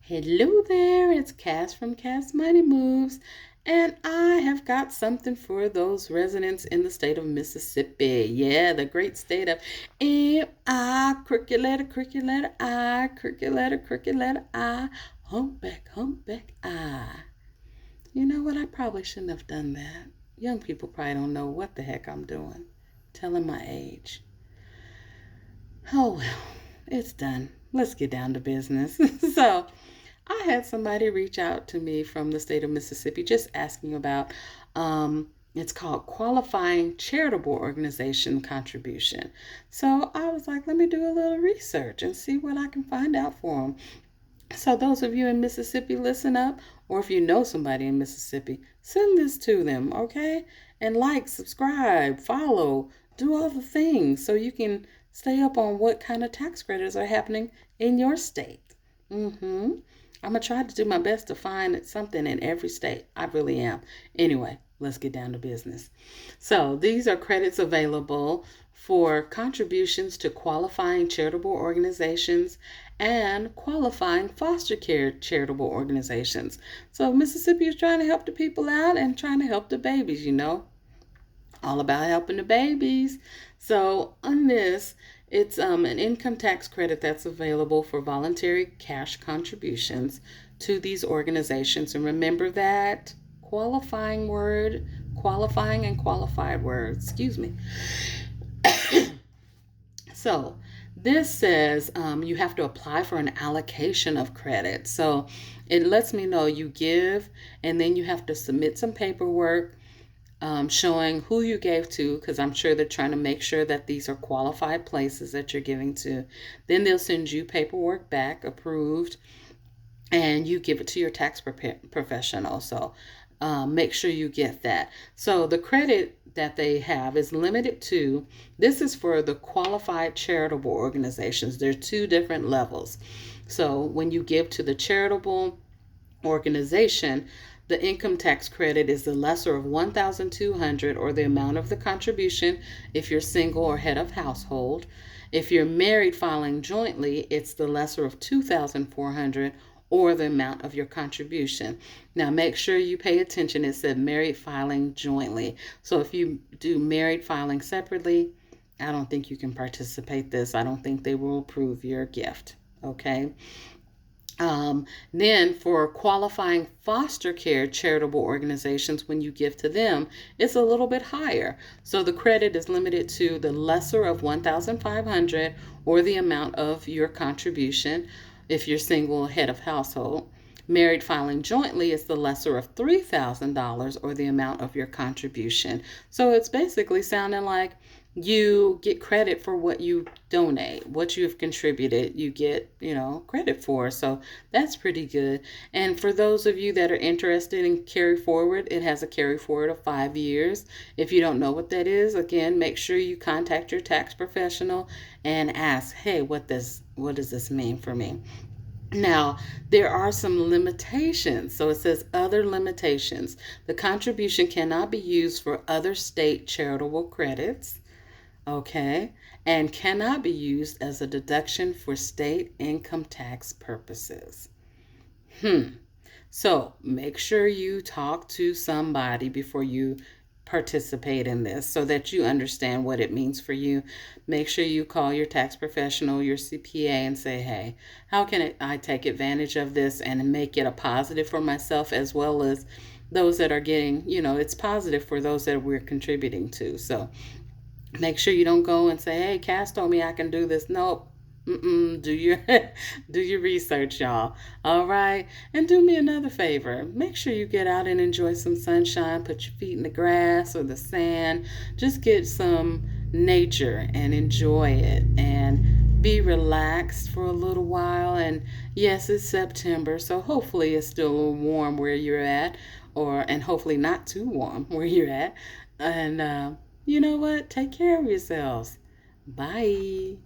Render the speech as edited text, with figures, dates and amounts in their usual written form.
Hello there, it's Cass from Cass Money Moves, and I have got something for those residents in the state of Mississippi. Yeah, the great state of M-I, crooked letter, I, crooked letter I, humpback I. You know what? I probably shouldn't have done that. Young people probably don't know what the heck I'm doing. Telling my age. Oh well, it's done. Let's get down to business. So, I had somebody reach out to me from the state of Mississippi just asking about it's called qualifying charitable organization contribution. So I was like, let me do a little research and see what I can find out for them. So those of you in Mississippi, listen up, or if you know somebody in Mississippi, send this to them, okay? And like, subscribe, follow, do all the things so you can stay up on what kind of tax credits are happening in your state. I'm going to try to do my best to find something in every state. I really am. Anyway, let's get down to business. So these are credits available for contributions to qualifying charitable organizations and qualifying foster care charitable organizations. So Mississippi is trying to help the people out and trying to help the babies, all about helping the babies. So on this, it's an income tax credit that's available for voluntary cash contributions to these organizations. And remember that qualifying and qualified words, excuse me. So this says you have to apply for an allocation of credit. So it lets me know you give, and then you have to submit some paperwork showing who you gave to, because I'm sure they're trying to make sure that these are qualified places that you're giving to. Then they'll send you paperwork back, approved, and you give it to your tax professional. So make sure you get that. So the credit that they have is limited to, this is for the qualified charitable organizations. There are two different levels. So when you give to the charitable organization, the income tax credit is the lesser of $1,200 or the amount of the contribution if you're single or head of household. If you're married filing jointly, it's the lesser of $2,400 or the amount of your contribution. Now make sure you pay attention. It said married filing jointly. So if you do married filing separately, I don't think you can participate this. I don't think they will approve your gift. Okay. Then for qualifying foster care charitable organizations, when you give to them, it's a little bit higher. So the credit is limited to the lesser of $1,500 or the amount of your contribution if you're single head of household. Married filing jointly is the lesser of $3,000 or the amount of your contribution. So it's basically sounding like you get credit for what you donate, what you have contributed, you get, credit for. So that's pretty good. And for those of you that are interested in carry forward, it has a carry forward of 5 years. If you don't know what that is, again, make sure you contact your tax professional and ask, hey, what does this mean for me? Now, there are some limitations. So it says other limitations. The contribution cannot be used for other state charitable credits, okay, and cannot be used as a deduction for state income tax purposes. So make sure you talk to somebody before you participate in this so that you understand what it means for you. Make sure you call your tax professional, your CPA, and say, hey, how can I take advantage of this and make it a positive for myself as well as those that are getting, it's positive for those that we're contributing to. So make sure you don't go and say, hey, Cass told me I can do this. Nope. Do your do your research, y'all. All right. And do me another favor. Make sure you get out and enjoy some sunshine. Put your feet in the grass or the sand. Just get some nature and enjoy it. And be relaxed for a little while. And yes, it's September, so hopefully it's still a little warm where you're at, and hopefully not too warm where you're at. And you know what? Take care of yourselves. Bye.